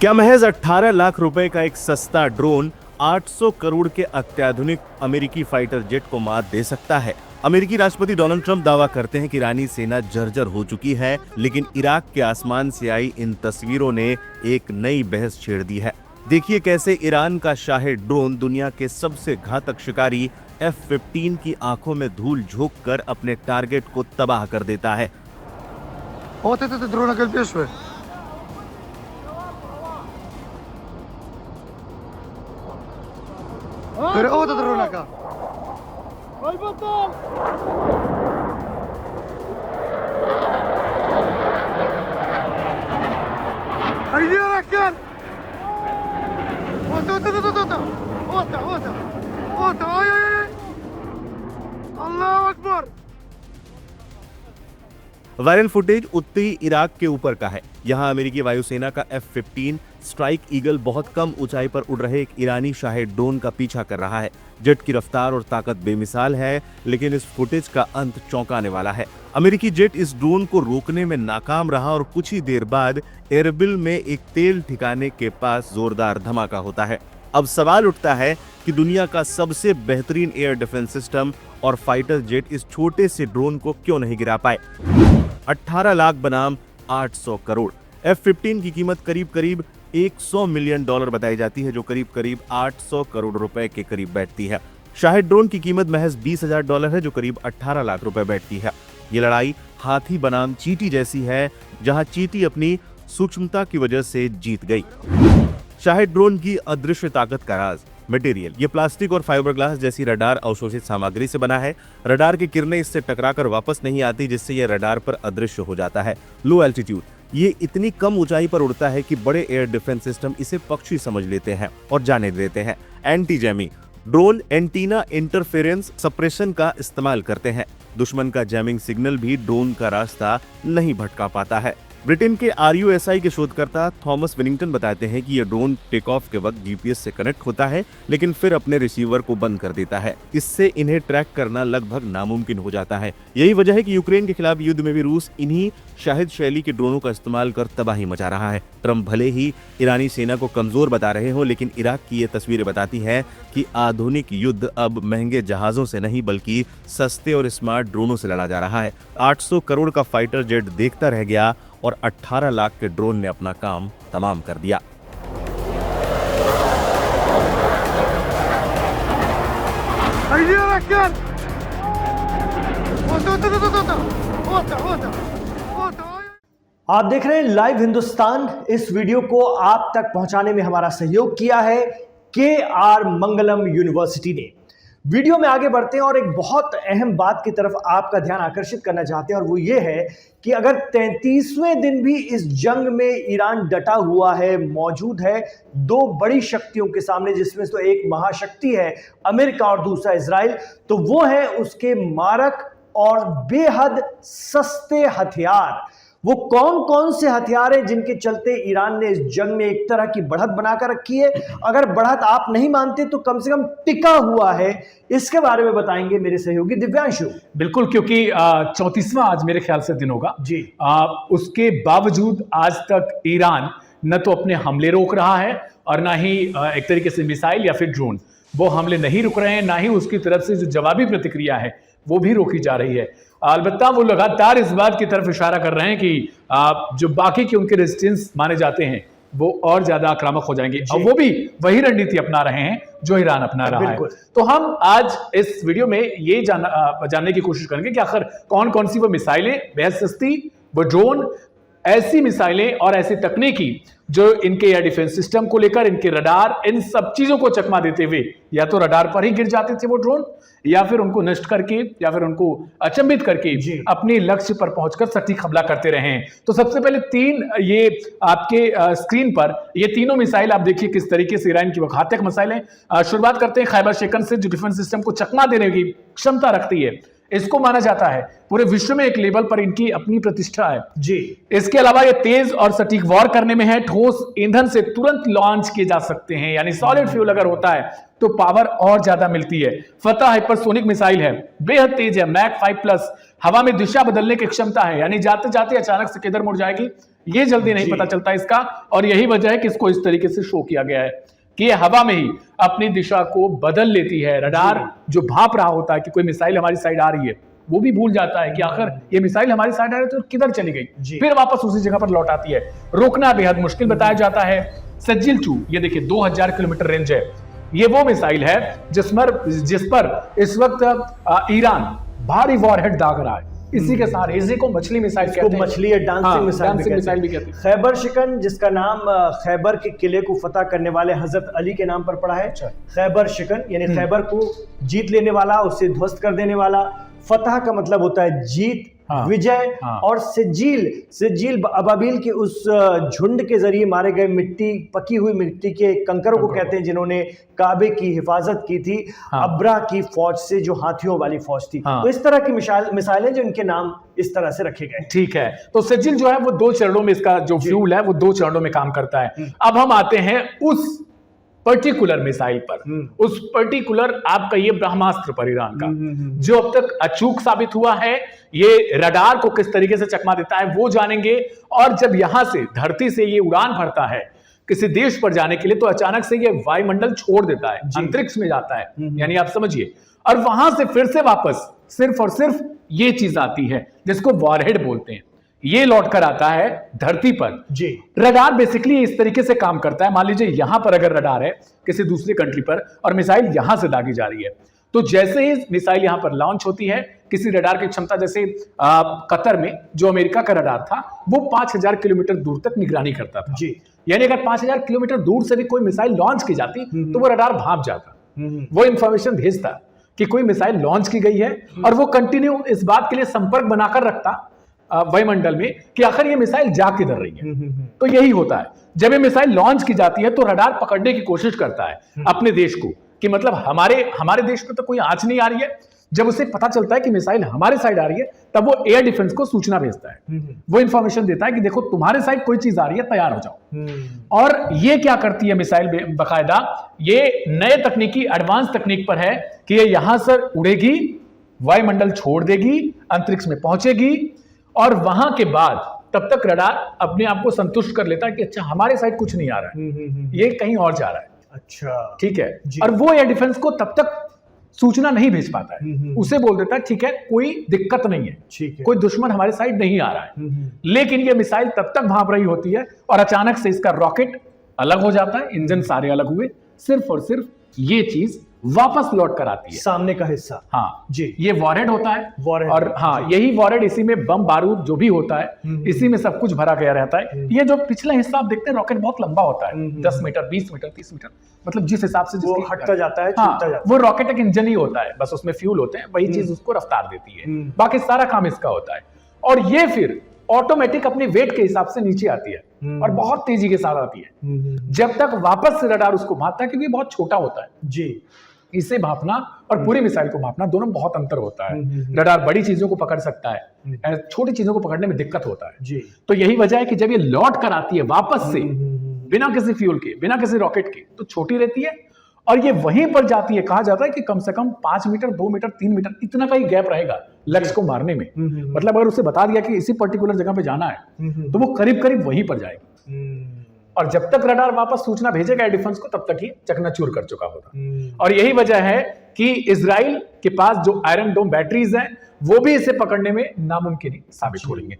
क्या महज 18 लाख रुपए का एक सस्ता ड्रोन 800 करोड़ के अत्याधुनिक अमेरिकी फाइटर जेट को मात दे सकता है? अमेरिकी राष्ट्रपति डोनाल्ड ट्रंप दावा करते हैं कि ईरानी सेना जर्जर हो चुकी है, लेकिन इराक के आसमान से आई इन तस्वीरों ने एक नई बहस छेड़ दी है। देखिए कैसे ईरान का शाहिद ड्रोन दुनिया के सबसे घातक शिकारी F-15 की आंखों में धूल झोंक कर अपने टारगेट को तबाह कर देता है। Вот это дрона Кальпешвы. Вот это дрона Ка. А где ракет? Вот. Ой-ой-ой. अल्लाह अकबर। वायरल फुटेज उत्तरी इराक के ऊपर का है। यहाँ अमेरिकी वायुसेना का F-15 स्ट्राइक ईगल बहुत कम ऊंचाई पर उड़ रहे एक ईरानी शाहिद ड्रोन का पीछा कर रहा है। जेट की रफ्तार और ताकत बेमिसाल है, लेकिन इस फुटेज का अंत चौंकाने वाला है। अमेरिकी जेट इस ड्रोन को रोकने में नाकाम रहा और कुछ ही देर बाद एरबिल में एक तेल ठिकाने के पास जोरदार धमाका होता है। अब सवाल उठता है कि दुनिया का सबसे बेहतरीन एयर डिफेंस सिस्टम और फाइटर जेट इस छोटे से ड्रोन को क्यों नहीं गिरा पाए? 18 लाख बनाम 800 करोड़। F-15 की कीमत करीब 100 मिलियन डॉलर बताई जाती है, जो करीब 800 करोड़ रुपए के करीब बैठती है। शाहिद ड्रोन की कीमत महज $20,000 है, जो करीब 18 लाख रुपए बैठती है। ये लड़ाई हाथी बनाम चींटी जैसी है, जहां चींटी अपनी सूक्ष्मता की वजह से जीत गई। शाहिद ड्रोन की अदृश्य ताकत का राज मटेरियल। ये प्लास्टिक और फाइबरग्लास जैसी रडार अवशोषित सामग्री से बना है। रडार की किरणें इससे टकराकर वापस नहीं आती, जिससे यह रडार पर अदृश्य हो जाता है। लो एल्टीट्यूड, ये इतनी कम ऊंचाई पर उड़ता है कि बड़े एयर डिफेंस सिस्टम इसे पक्षी समझ लेते हैं और जाने देते हैं। Anti jamming, drone antenna interference suppression का इस्तेमाल करते हैं। दुश्मन का जैमिंग सिग्नल भी ड्रोन का रास्ता नहीं भटका पाता है। ब्रिटेन के RUSI के शोधकर्ता थॉमस विनिंगटन बताते हैं कि यह ड्रोन टेक ऑफ के वक्त GPS से कनेक्ट होता है, लेकिन फिर अपने रिसीवर को बंद कर देता है। इससे इन्हें ट्रैक करना लगभग नामुमकिन हो जाता है। यही वजह है कि यूक्रेन के खिलाफ युद्ध में भी रूस इन्हीं शाहिद शैली के ड्रोनों का इस्तेमाल कर तबाही मचा रहा है। ट्रंप भले ही ईरानी सेना को कमजोर बता रहे हो, लेकिन इराक की ये तस्वीरें बताती है कि आधुनिक युद्ध अब महंगे जहाजों से नहीं, बल्कि सस्ते और स्मार्ट ड्रोनों से लड़ा जा रहा है। 800 करोड़ का फाइटर जेट देखता रह गया और 18 लाख के ड्रोन ने अपना काम तमाम कर दिया। आप देख रहे हैं लाइव हिंदुस्तान। इस वीडियो को आप तक पहुंचाने में हमारा सहयोग किया है KR मंगलम यूनिवर्सिटी ने। वीडियो में आगे बढ़ते हैं और एक बहुत अहम बात की तरफ आपका ध्यान आकर्षित करना चाहते हैं, और वो ये है कि अगर 33वें दिन भी इस जंग में ईरान डटा हुआ है, मौजूद है दो बड़ी शक्तियों के सामने, जिसमें तो एक महाशक्ति है अमेरिका और दूसरा इजराइल, तो वो है उसके मारक और बेहद सस्ते हथियार। वो कौन कौन से हथियार हैं जिनके चलते ईरान ने इस जंग में एक तरह की बढ़त बनाकर रखी है? अगर बढ़त आप नहीं मानते तो कम से कम टिका हुआ है, इसके बारे में बताएंगे मेरे सहयोगी दिव्यांशु। बिल्कुल, क्योंकि 34वां आज मेरे ख्याल से दिन होगा जी। उसके बावजूद आज तक ईरान न तो अपने हमले रोक रहा है और ना ही एक तरीके से मिसाइल या फिर ड्रोन, वो हमले नहीं रुक रहे हैं, ना ही उसकी तरफ से जो जवाबी प्रतिक्रिया है वो भी रोकी जा रही है। अलबत्ता वो लगातार इस बात की तरफ इशारा कर रहे हैं कि जो बाकी के उनके रेजिस्टेंस माने जाते हैं वो और ज्यादा आक्रामक हो जाएंगे, और वो भी वही रणनीति अपना रहे हैं जो ईरान अपना रहा है। तो हम आज इस वीडियो में ये जानने की कोशिश करेंगे कि आखिर कौन कौन सी वो मिसाइलें बेहद सस्ती, वो ड्रोन, ऐसी मिसाइलें और ऐसी तकनीकी जो इनके एयर डिफेंस सिस्टम को लेकर, इनके रडार, इन सब चीजों को चकमा देते हुए या तो रडार पर ही गिर जाते थे वो ड्रोन, या फिर उनको नष्ट करके या फिर उनको अचंभित करके अपने लक्ष्य पर पहुंचकर सटीक हमला करते रहे हैं। तो सबसे पहले तीन ये आपके स्क्रीन पर ये तीनों मिसाइल आप देखिए किस तरीके से ईरान की घातक मिसाइलें। शुरुआत करते हैं खैबर शेकन से, जो डिफेंस सिस्टम को चकमा देने की क्षमता रखती है। इसको माना जाता है पूरे विश्व में एक लेवल पर इनकी अपनी प्रतिष्ठा है जी। इसके अलावा ये तेज और सटीक वार करने में है, ठोस ईंधन से तुरंत लॉन्च किए जा सकते हैं, यानी सॉलिड फ्यूल अगर होता है तो पावर और ज्यादा मिलती है। फतह हाइपरसोनिक मिसाइल है, बेहद तेज है, मैक 5+, हवा में दिशा बदलने की क्षमता है, यानी जाते जाते अचानक से किधर मुड़ जाएगी ये जल्दी नहीं पता चलता इसका। और यही वजह है कि इसको इस तरीके से शो किया गया है कि ये हवा में ही अपनी दिशा को बदल लेती है। रडार जो भाप रहा होता है कि कोई मिसाइल हमारी साइड आ रही है, वो भी भूल जाता है कि आखिर ये मिसाइल हमारी साइड आ रही है तो किधर चली गई, फिर वापस उसी जगह पर लौट आती है। रोकना बेहद मुश्किल बताया जाता है। सजिल-2 ये देखिए 2000 किलोमीटर रेंज है, ये वो मिसाइल है जिस पर इस वक्त ईरान भारी वॉरहेड दाग रहा है। इसी के साथ इसी को मछली मिसाइल कहते हैं, मछली है, डांसिंग मिसाइल भी कहते हैं। खैबर शिकन, जिसका नाम खैबर के किले को फतह करने वाले हजरत अली के नाम पर पड़ा है। खैबर शिकन यानी खैबर को जीत लेने वाला, उसे ध्वस्त कर देने वाला। फतह का मतलब होता है जीत, विजय। और सिजील अबाबिल के उस झुंड के जरिए मारे गए पकी हुई मिट्टी के कंकरों को कहते हैं जिन्होंने काबे की हिफाजत की थी अब्रा की फौज से, जो हाथियों वाली फौज थी। तो इस तरह की मिसाइलें जो इनके नाम इस तरह से रखे गए। ठीक है, तो सिजिल जो है वो 2 चरणों में, इसका जो फ्यूल है वो 2 चरणों में काम करता है। अब हम आते हैं उस पर्टिकुलर मिसाइल पर, उस पर्टिकुलर आप कहिए ब्रह्मास्त्र पर ईरान का, जो अब तक अचूक साबित हुआ है। ये रडार को किस तरीके से चकमा देता है वो जानेंगे। और जब यहां से धरती से ये उड़ान भरता है किसी देश पर जाने के लिए, तो अचानक से ये वायुमंडल छोड़ देता है, अंतरिक्ष में जाता है, यानी आप समझिए, और वहां से फिर से वापस सिर्फ और सिर्फ ये चीज आती है जिसको वॉरहेड बोलते हैं, ये लौटकर आता है धरती पर जी। रडार बेसिकली इस तरीके से काम करता है। मान लीजिए यहां पर अगर रडार है किसी दूसरी कंट्री पर और मिसाइल यहां से दागी जा रही है, तो जैसे ही मिसाइल यहां पर लॉन्च होती है, किसी रडार की क्षमता, जैसे कतर में जो अमेरिका का रडार था वो 5000 किलोमीटर दूर तक निगरानी करता था जी। यानी अगर 5000 किलोमीटर दूर से भी कोई मिसाइल लॉन्च की जाती तो वो रडार भाप जाता, वो इंफॉर्मेशन भेजता कि कोई मिसाइल लॉन्च की गई है, और वो कंटिन्यू इस बात के लिए संपर्क बनाकर रखता वायुमंडल में कि आखिर ये मिसाइल जा किधर रही है। तो यही होता है, जब ये मिसाइल लॉन्च की जाती है तो रडार पकड़ने की कोशिश करता है अपने देश को कि मतलब हमारे देश में तो कोई आंच नहीं आ रही है। जब उसे पता चलता है कि मिसाइल हमारे साइड आ रही है, तब वो एयर डिफेंस को सूचना भेजता है, वो इंफॉर्मेशन देता है कि देखो तुम्हारे साइड कोई चीज आ रही है, तैयार हो जाओ। और ये क्या करती है मिसाइल बकायदा, ये नए तकनीकी एडवांस तकनीक पर है कि ये यहां से उड़ेगी, वायुमंडल छोड़ देगी, अंतरिक्ष में पहुंचेगी, और वहां के बाद तब तक रडार अपने आप को संतुष्ट कर लेता है कि अच्छा हमारे साइड कुछ नहीं आ रहा है, ये कहीं और जा रहा है। अच्छा, ठीक है। और वो एयर डिफेंस को तब तक सूचना नहीं भेज पाता है, उसे बोल देता है ठीक है कोई दिक्कत नहीं है, ठीक है, कोई दुश्मन हमारे साइड नहीं आ रहा है। लेकिन ये मिसाइल तब तक भाप रही होती है और अचानक से इसका रॉकेट अलग हो जाता है, इंजन सारे अलग हुए, सिर्फ और सिर्फ ये चीज वापस लौट कर आती है, सामने का हिस्सा। हाँ जी, ये वॉरहेड होता है, वॉरहेड। और हाँ यही वॉरहेड, इसी में बम बारूद जो भी होता है इसी में सब कुछ भरा गया रहता है। ये जो पिछला हिस्सा आप देखते हैं रॉकेट बहुत लंबा होता है, 10 मीटर 20 मीटर 30 मीटर, मतलब जिस हिसाब से वो हटता जाता है, छूटता जाता है। वो रॉकेट एक इंजन ही होता है, बस उसमें फ्यूल होते हैं, वही चीज उसको रफ्तार देती है, बाकी सारा काम इसका होता है। और ये फिर ऑटोमेटिक अपने वेट के हिसाब से नीचे आती है और बहुत तेजी के साथ आती है, जब तक वापस से रडार उसको भापता है, क्योंकि बहुत छोटा होता है जी। इसे भापना और पूरी मिसाइल को भापना दोनों बहुत अंतर होता है। रडार बड़ी चीजों को पकड़ सकता है, छोटी चीजों को पकड़ने में दिक्कत होता है जी। तो यही वजह है कि जब ये लौट कर आती है वापस से बिना किसी फ्यूल के, बिना किसी रॉकेट के, तो छोटी रहती है, और ये वहीं पर जाती है। कहा जाता है कि कम से कम 5 मीटर 2 मीटर 3 मीटर इतना का ही गैप रहेगा लक्ष्य को मारने में। मतलब अगर उसे बता दिया कि इसी पर्टिकुलर जगह पे जाना है तो वो करीब करीब वहीं पर जाएगी, और जब तक रडार वापस सूचना भेजेगा एयर डिफेंस को तब तक ही चकनाचूर कर चुका होगा। और यही वजह है कि इजराइल के पास जो आयरन डोम बैटरीज हैं वो भी इसे पकड़ने में नामुमकिन साबित हो रही है।